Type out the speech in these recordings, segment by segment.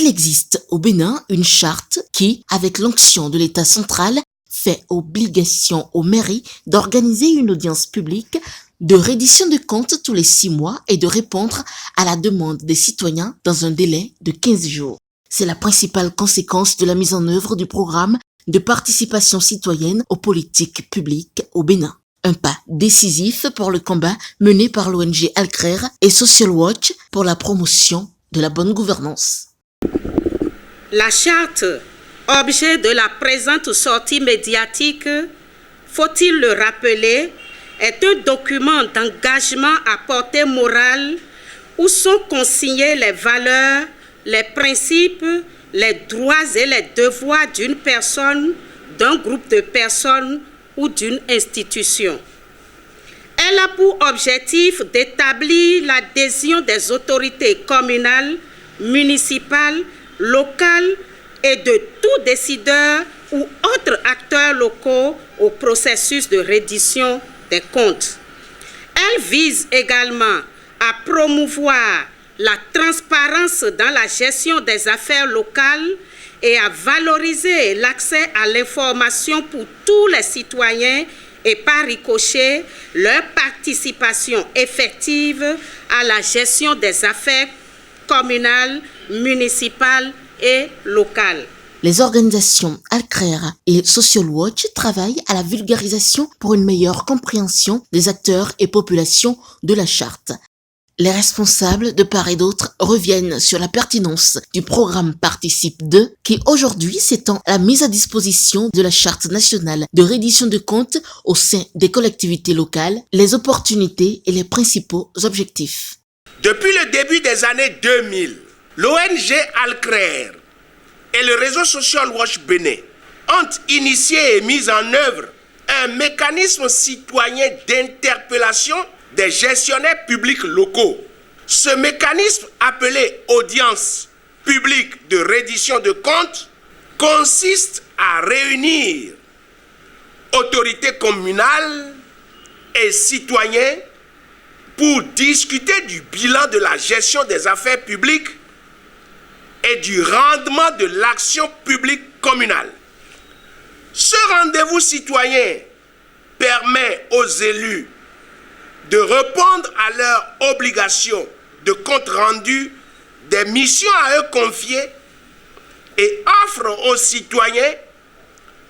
Il existe au Bénin une charte qui, avec l'onction de l'État central, fait obligation aux mairies d'organiser une audience publique de reddition de comptes tous les 6 mois et de répondre à la demande des citoyens dans un délai de 15 jours. C'est la principale conséquence de la mise en œuvre du programme de participation citoyenne aux politiques publiques au Bénin. Un pas décisif pour le combat mené par l'ONG Alcrer et Social Watch pour la promotion de la bonne gouvernance. La charte, objet de la présente sortie médiatique, faut-il le rappeler, est un document d'engagement à portée morale où sont consignés les valeurs, les principes, les droits et les devoirs d'une personne, d'un groupe de personnes ou d'une institution. Elle a pour objectif d'établir l'adhésion des autorités communales, municipales, locales et de tout décideur ou autres acteurs locaux au processus de reddition des comptes. Elle vise également à promouvoir la transparence dans la gestion des affaires locales et à valoriser l'accès à l'information pour tous les citoyens et par ricochet leur participation effective à la gestion des affaires communales, municipales et locales. Les organisations Alcrer et Social Watch travaillent à la vulgarisation pour une meilleure compréhension des acteurs et populations de la charte. Les responsables de part et d'autre reviennent sur la pertinence du programme Participe 2 qui aujourd'hui s'étend à la mise à disposition de la charte nationale de reddition de comptes au sein des collectivités locales, les opportunités et les principaux objectifs. Depuis le début des années 2000, l'ONG Alcrer et le réseau Social Watch Bénin ont initié et mis en œuvre un mécanisme citoyen d'interpellation des gestionnaires publics locaux. Ce mécanisme, appelé audience publique de reddition de comptes, consiste à réunir autorités communales et citoyens pour discuter du bilan de la gestion des affaires publiques et du rendement de l'action publique communale. Ce rendez-vous citoyen permet aux élus de répondre à leurs obligations de compte rendu des missions à eux confiées et offre aux citoyens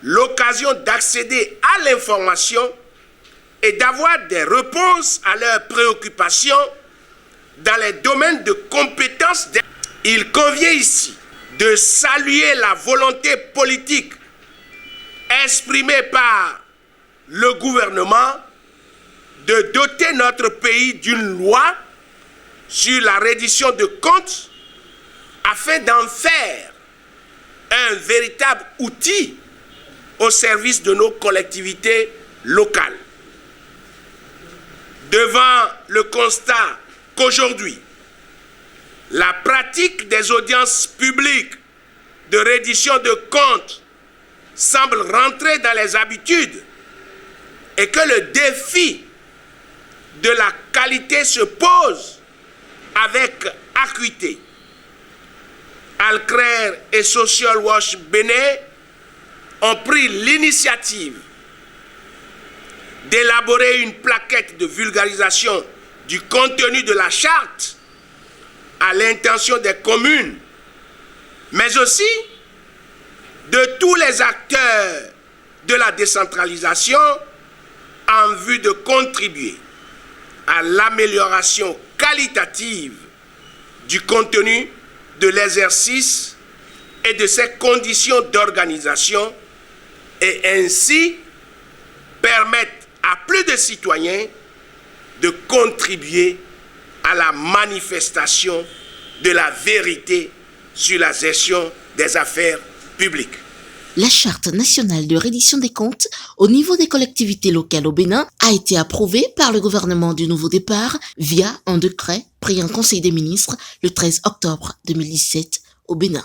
l'occasion d'accéder à l'information et d'avoir des réponses à leurs préoccupations dans les domaines de compétences. Il convient ici de saluer la volonté politique exprimée par le gouvernement de doter notre pays d'une loi sur la reddition de comptes afin d'en faire un véritable outil au service de nos collectivités locales. Devant le constat qu'aujourd'hui, la pratique des audiences publiques de reddition de comptes semble rentrer dans les habitudes et que le défi de la qualité se pose avec acuité, Alcrer et Social Watch Bénin ont pris l'initiative d'élaborer une plaquette de vulgarisation du contenu de la charte à l'intention des communes, mais aussi de tous les acteurs de la décentralisation en vue de contribuer à l'amélioration qualitative du contenu de l'exercice et de ses conditions d'organisation et ainsi permettre à plus de citoyens de contribuer à la manifestation de la vérité sur la gestion des affaires publiques. La charte nationale de reddition des comptes au niveau des collectivités locales au Bénin a été approuvée par le gouvernement du Nouveau Départ via un décret pris en Conseil des ministres le 13 octobre 2017 au Bénin.